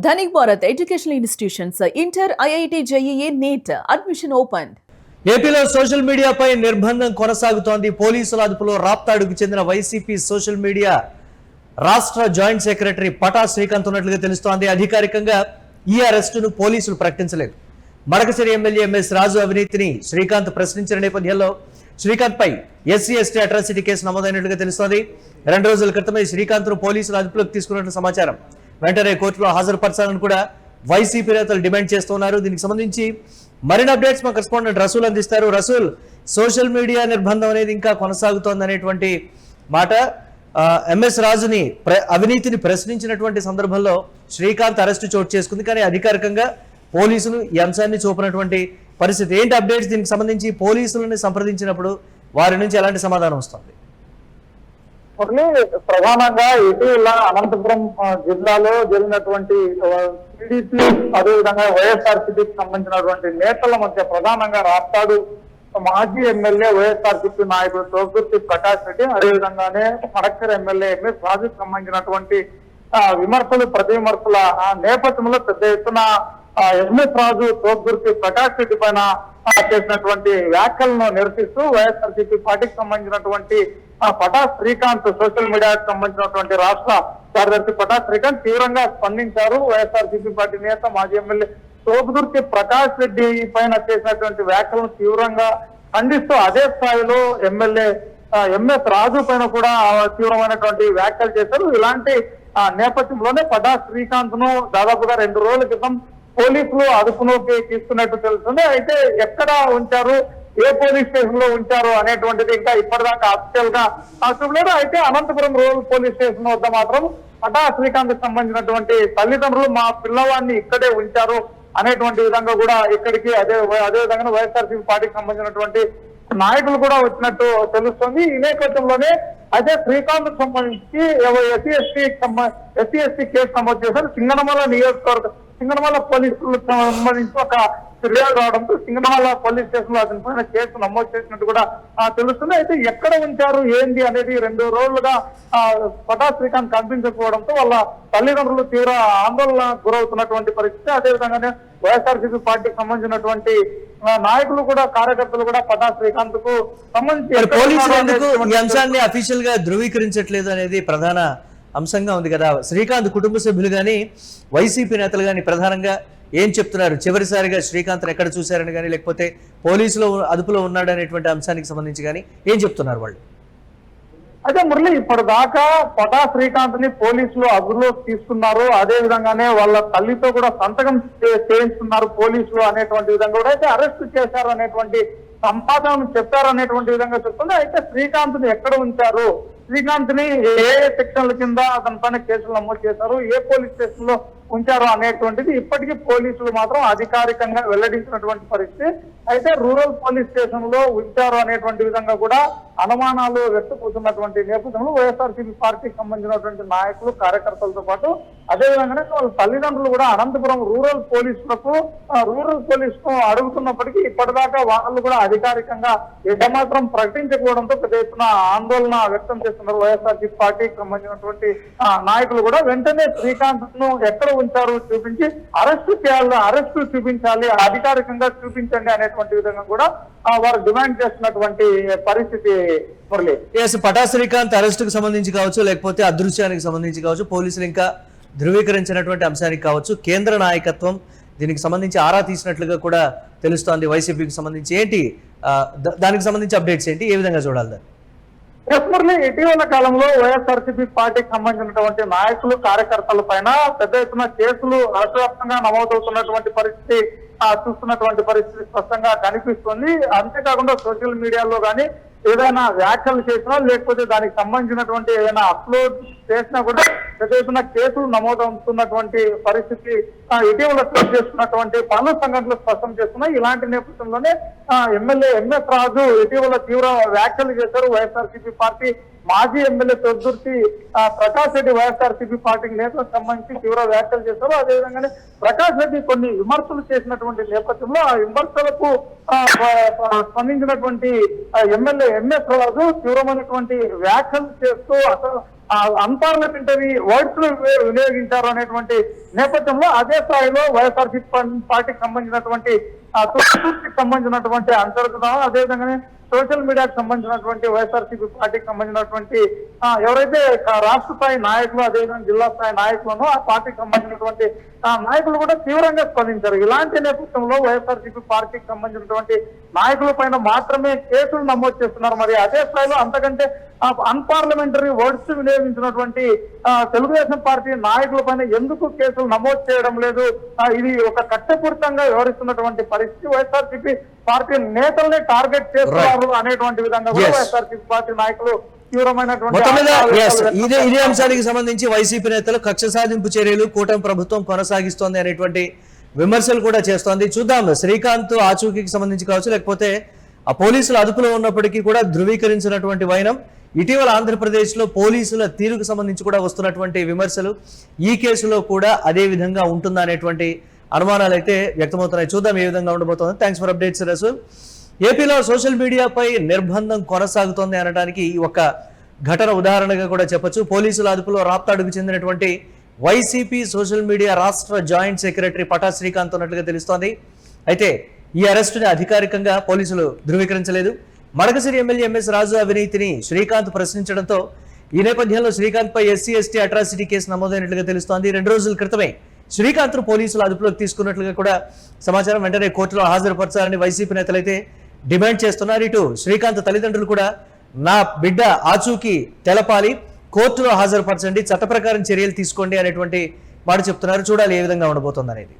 Dhanik Bharat Educational Institutions, Inter, IIT, JEE, NEET, admission opened. ఏపీలో social మీడియాపై నిర్బంధం కొనసాగుతోంది. పోలీసుల అదుపులో రాప్తాడుకు చెందిన వైసీపీ సోషల్ మీడియా రాష్ట్ర జాయింట్ సెక్రటరీ పటా శ్రీకాంత్ ఉన్నట్లుగా తెలుస్తోంది. అధికారికంగా ఈ అరెస్టును పోలీసులు ప్రకటించలేదు. మడకసిరి ఎమ్మెల్యే ఎంఎస్ రాజు అవినీతిని శ్రీకాంత్ ప్రశ్నించిన నేపథ్యంలో శ్రీకాంత్ పై ఎస్సీ ఎస్టీ అట్రాసిటీ కేసు నమోదైనట్లుగా తెలుస్తోంది. 2 రోజుల క్రితమే శ్రీకాంత్ను పోలీసులు అదుపులోకి తీసుకున్నట్లు సమాచారం. వెంటనే కోర్టులో హాజరుపరచాలని కూడా వైసీపీ నేతలు డిమాండ్ చేస్తున్నారు. దీనికి సంబంధించి మరిన్ని అప్డేట్స్ మా కరెస్పాండెంట్ రసూల్ అందిస్తారు. రసూల్, సోషల్ మీడియా నిర్బంధం అనేది ఇంకా కొనసాగుతోంది అనేటువంటి మాట. ఎంఎస్ రాజుని అవినీతిని ప్రశ్నించినటువంటి సందర్భంలో శ్రీకాంత్ అరెస్టు చోటు చేసుకుంది. కానీ అధికారికంగా పోలీసులు ఈ అంశాన్ని చూపినటువంటి పరిస్థితి ఏంటి? అప్డేట్స్ దీనికి సంబంధించి పోలీసులని సంప్రదించినప్పుడు వారి నుంచి ఎలాంటి సమాధానం వస్తుంది? ప్రధానంగా ఇటీవల అనంతపురం జిల్లాలో జరిగినటువంటి టీడీపీ అదేవిధంగా వైఎస్ఆర్సీపీకి సంబంధించినటువంటి నేతల మధ్య ప్రధానంగా రాప్తాడు మాజీ ఎమ్మెల్యే వైఎస్ఆర్సీపీ నాయకుడు తోగుర్తి ప్రకాష్ రెడ్డి అదేవిధంగానే మడకసిరి ఎమ్మెల్యే ఎంఎస్ రాజుకు సంబంధించినటువంటి విమర్శలు ప్రతి విమర్శల నేపథ్యంలో పెద్ద ఎత్తున ఎంఎస్ రాజు తోగుర్తి ప్రకాష్ రెడ్డి పైన చేసినటువంటి వ్యాఖ్యలను నిరసిస్తూ వైఎస్ఆర్సీపీ పార్టీకి సంబంధించినటువంటి పటా శ్రీకాంత్ సోషల్ మీడియాకు సంబంధించినటువంటి రాష్ట్ర కార్యదర్శి పటా శ్రీకాంత్ తీవ్రంగా స్పందించారు. వైఎస్ఆర్సీపీ పార్టీ నేత మాజీ ఎమ్మెల్యే తోపుదుర్తి ప్రకాష్ రెడ్డి పైన చేసినటువంటి వ్యాఖ్యలను తీవ్రంగా ఖండిస్తూ అదే స్థాయిలో ఎమ్మెల్యే ఎంఎస్ రాజు పైన కూడా తీవ్రమైనటువంటి వ్యాఖ్యలు చేశారు. ఇలాంటి నేపథ్యంలోనే పటా శ్రీకాంత్ ను దాదాపుగా 2 రోజుల క్రితం పోలీసులు అదుపులోకి తీసుకున్నట్టు తెలుస్తుంది. అయితే ఎక్కడ ఉంచారు, ఏ పోలీస్ స్టేషన్ లో ఉంచారు అనేటువంటిది ఇంకా ఇప్పటిదాకా అఫీషియల్ గా లేదు. అయితే అనంతపురం రూరల్ పోలీస్ స్టేషన్ వద్ద మాత్రం పటా శ్రీకాంత్ కి సంబంధించినటువంటి తల్లిదండ్రులు మా పిల్లవాడిని ఇక్కడే ఉంచారు అనేటువంటి విధంగా కూడా ఇక్కడికి అదేవిధంగా వైఎస్ఆర్సీపీ పార్టీకి సంబంధించినటువంటి నాయకులు కూడా వచ్చినట్టు తెలుస్తుంది. ఈ నేపథ్యంలోనే అదే శ్రీకాంత్ కు సంబంధించి ఎస్సీ ఎస్టీ కేసు నమోదు చేశారు. సింగనమల నియోజకవర్గ సింగనమల పోలీసులకు సంబంధించి ఒక ఫిర్యాదు రావడంతో సింగనమల పోలీస్ స్టేషన్ లో అతని పైన కేసు నమోదు చేసినట్టు కూడా తెలుస్తుంది. అయితే ఎక్కడ ఉంచారు ఏంటి అనేది 2 రోజులుగా పటా శ్రీకాంత్ కనిపించకపోవడంతో వాళ్ళ తల్లిదండ్రులు తీవ్ర ఆందోళన గురవుతున్నటువంటి పరిస్థితి. అదేవిధంగానే వైఎస్ఆర్సీపీ పార్టీకి సంబంధించినటువంటి నాయకులు కూడా కార్యకర్తలు కూడా పటా శ్రీకాంత్ కు సంబంధించి పోలీసులు ఎందుకు ఈ అంశాన్ని అఫీషియల్ గా ధృవీకరించట్లేదు అనేది ప్రధాన అంశంగా ఉంది కదా. శ్రీకాంత్ కుటుంబ సభ్యులు కానీ వైసీపీ నేతలు కానీ ప్రధానంగా ఏం చెప్తున్నారు? చివరిసారిగా శ్రీకాంత్ ఎక్కడ చూశారని కానీ లేకపోతే పోలీసులు అదుపులో ఉన్నాడు అనేటువంటి అంశానికి సంబంధించి కానీ ఏం చెప్తున్నారు వాళ్ళు? అయితే మురళి, ఇప్పటిదాకా పటా శ్రీకాంత్ ని పోలీసులు అదుపులోకి తీసుకున్నారు. అదే విధంగానే వాళ్ళ తల్లితో కూడా సంతకం చేయిస్తున్నారు పోలీసులు అనేటువంటి విధంగా కూడా అయితే అరెస్ట్ చేశారు అనేటువంటి సంపాదన చెప్పారు అనేటువంటి విధంగా చెప్తుంది. అయితే శ్రీకాంత్ ని ఎక్కడ ఉంచారు, శ్రీకాంత్ ని ఏ సెక్షన్ల కింద అతని పైన కేసులు నమోదు చేశారు, ఏ పోలీస్ స్టేషన్ లో ఉంచారు అనేటువంటిది ఇప్పటికీ పోలీసులు మాత్రం అధికారికంగా వెల్లడించినటువంటి పరిస్థితి. అయితే రూరల్ పోలీస్ స్టేషన్ లో ఉంచారు అనేటువంటి విధంగా కూడా అనుమానాలు వ్యక్తమవుతున్నటువంటి నేపథ్యంలో వైఎస్ఆర్సీపీ పార్టీకి సంబంధించినటువంటి నాయకులు కార్యకర్తలతో పాటు అదేవిధంగానే వాళ్ళ తల్లిదండ్రులు కూడా అనంతపురం రూరల్ పోలీసులకు అడుగుతున్నప్పటికీ ఇప్పటిదాకా వాళ్ళు కూడా అధికారికంగా ఏమాత్రం ప్రకటించకపోవడంతో పెద్ద ఎత్తున ఆందోళన వ్యక్తం చేస్తున్నారు. వైఎస్ఆర్సీపీ పార్టీకి సంబంధించినటువంటి నాయకులు కూడా వెంటనే శ్రీకాంత్ ను ఎక్కడ ఉంచారు చూపించి అరెస్టు చూపించాలి, అధికారికంగా చూపించండి అనేటువంటి విధంగా కూడా వారు డిమాండ్ చేస్తున్నటువంటి పరిస్థితి. మురళి, పటా శ్రీకాంత్ అరెస్టుకు సంబంధించి కావచ్చు లేకపోతే అదృశ్యానికి సంబంధించి కావచ్చు పోలీసులు ఇంకా ధృవీకరించినటువంటి అంశానికి కావచ్చు కేంద్ర నాయకత్వం దీనికి సంబంధించి ఆరా తీసినట్లుగా కూడా తెలుస్తోంది. వైసీపీకి సంబంధించి ఏంటి దానికి సంబంధించి అప్డేట్స్ ఏంటి, ఏ విధంగా చూడాలి? మురళి, ఇటీవల కాలంలో వైఎస్ఆర్సీపీ పార్టీకి సంబంధించినటువంటి నాయకులు కార్యకర్తల పైన పెద్ద ఎత్తున కేసులు రాష్ట్రవ్యాప్తంగా నమోదవుతున్నటువంటి పరిస్థితి చూస్తున్నటువంటి పరిస్థితి స్పష్టంగా కనిపిస్తుంది. అంతేకాకుండా సోషల్ మీడియాలో కానీ ఏదైనా వ్యాఖ్యలు చేసినా లేకపోతే దానికి సంబంధించినటువంటి ఏదైనా అప్లోడ్ చేసినా కూడా పెద్ద ఎత్తున కేసులు నమోదవుతున్నటువంటి పరిస్థితి ఇటీవల చోటు చేస్తున్నటువంటి పలు సంఘటనలు స్పష్టం చేస్తున్నాయి. ఇలాంటి నేపథ్యంలోనే ఎమ్మెల్యే ఎంఎస్ రాజు ఇటీవల తీవ్ర వ్యాఖ్యలు చేశారు. వైఎస్ఆర్సీపీ పార్టీ మాజీ ఎమ్మెల్యే తొద్దుర్తి ప్రకాష్ రెడ్డి వైఎస్ఆర్సీపీ పార్టీకి నేతలకు సంబంధించి తీవ్ర వ్యాఖ్యలు చేశారు. అదేవిధంగానే ప్రకాష్ రెడ్డి కొన్ని విమర్శలు చేసినటువంటి నేపథ్యంలో ఆ విమర్శలకు స్పందించినటువంటి ఎమ్మెల్యే ఎంఎస్ రాజు తీవ్రమైనటువంటి వ్యాఖ్యలు చేస్తూ అసలు అన్పార్లమెంటరీ వర్డ్స్ ను వినియోగించారు అనేటువంటి నేపథ్యంలో అదే స్థాయిలో వైఎస్ఆర్సీపీ పార్టీకి సంబంధించినటువంటి తులసికి సంబంధించినటువంటి అంతర్గతం, అదేవిధంగానే సోషల్ మీడియాకు సంబంధించినటువంటి వైఎస్ఆర్సీపీ పార్టీకి సంబంధించినటువంటి ఎవరైతే రాష్ట్ర స్థాయి నాయకులు, అదేవిధంగా జిల్లా స్థాయి నాయకులను ఆ పార్టీకి సంబంధించినటువంటి నాయకులు కూడా తీవ్రంగా స్పందించారు. ఇలాంటి నేపథ్యంలో వైఎస్ఆర్సీపీ పార్టీకి సంబంధించినటువంటి నాయకుల పైన మాత్రమే కేసులు నమోదు చేస్తున్నారు. మరి అదే స్థాయిలో అంతకంటే అన్పార్లమెంటరీ వర్డ్స్ వినియోగించినటువంటి తెలుగుదేశం పార్టీ నాయకుల పైన ఎందుకు కేసులు నమోదు చేయడం లేదు? ఇది ఒక కక్షపూరితంగా వ్యవహరిస్తున్నటువంటి పరిస్థితి. వైఎస్ఆర్సీపీ పార్టీ నేతల్ని టార్గెట్ చేస్తున్నారు అనేటువంటి విధంగా కూడా వైఎస్ఆర్సీపీ పార్టీ నాయకులు ఇదే అంశానికి సంబంధించి వైసీపీ నేతలు కక్ష సాధింపు చర్యలు కూటమి ప్రభుత్వం కొనసాగిస్తోంది అనేటువంటి విమర్శలు కూడా చేస్తోంది. చూద్దాం, శ్రీకాంత్ ఆచూకీకి సంబంధించి కావచ్చు, లేకపోతే ఆ పోలీసులు అదుపులో ఉన్నప్పటికీ కూడా ధృవీకరించినటువంటి వైనం, ఇటీవల ఆంధ్రప్రదేశ్ లో పోలీసుల తీరుకు సంబంధించి కూడా వస్తున్నటువంటి విమర్శలు ఈ కేసులో కూడా అదే విధంగా ఉంటుందా అనేటువంటి అనుమానాలు అయితే వ్యక్తమవుతున్నాయి. చూద్దాం ఏ విధంగా ఉండబోతోంది. Thanks for updates Rasool. ఏపీలో సోషల్ మీడియాపై నిర్బంధం కొనసాగుతోంది అనడానికి ఒక ఘటన ఉదాహరణగా కూడా చెప్పొచ్చు. పోలీసుల అదుపులో రాప్తాడుకు చెందినటువంటి వైసీపీ సోషల్ మీడియా రాష్ట్ర జాయింట్ సెక్రటరీ పటా శ్రీకాంత్ ఉన్నట్లుగా తెలుస్తోంది. అయితే ఈ అరెస్టుని అధికారికంగా పోలీసులు ధృవీకరించలేదు. మడకసిరి ఎమ్మెల్యే ఎంఎస్ రాజు అవినీతిని శ్రీకాంత్ ప్రశ్నించడంతో ఈ నేపథ్యంలో శ్రీకాంత్ పై ఎస్సీ/ఎస్టీ అట్రాసిటీ కేసు నమోదైనట్లుగా తెలుస్తోంది. 2 రోజుల క్రితమే శ్రీకాంత్ పోలీసులు అదుపులోకి తీసుకున్నట్లుగా కూడా సమాచారం. వెంటనే కోర్టులో హాజరుపరచాలని వైసీపీ నేతలైతే డిమాండ్ చేస్తున్నారు. ఇటు శ్రీకాంత్ తల్లిదండ్రులు కూడా నా బిడ్డ ఆచూకీ తెలపాలి, కోర్టులో హాజరుపరచండి, చట్ట ప్రకారం చర్యలు తీసుకోండి అనేటువంటి మాట చెప్తున్నారు. చూడాలి ఏ విధంగా ఉండబోతుంది అనేది.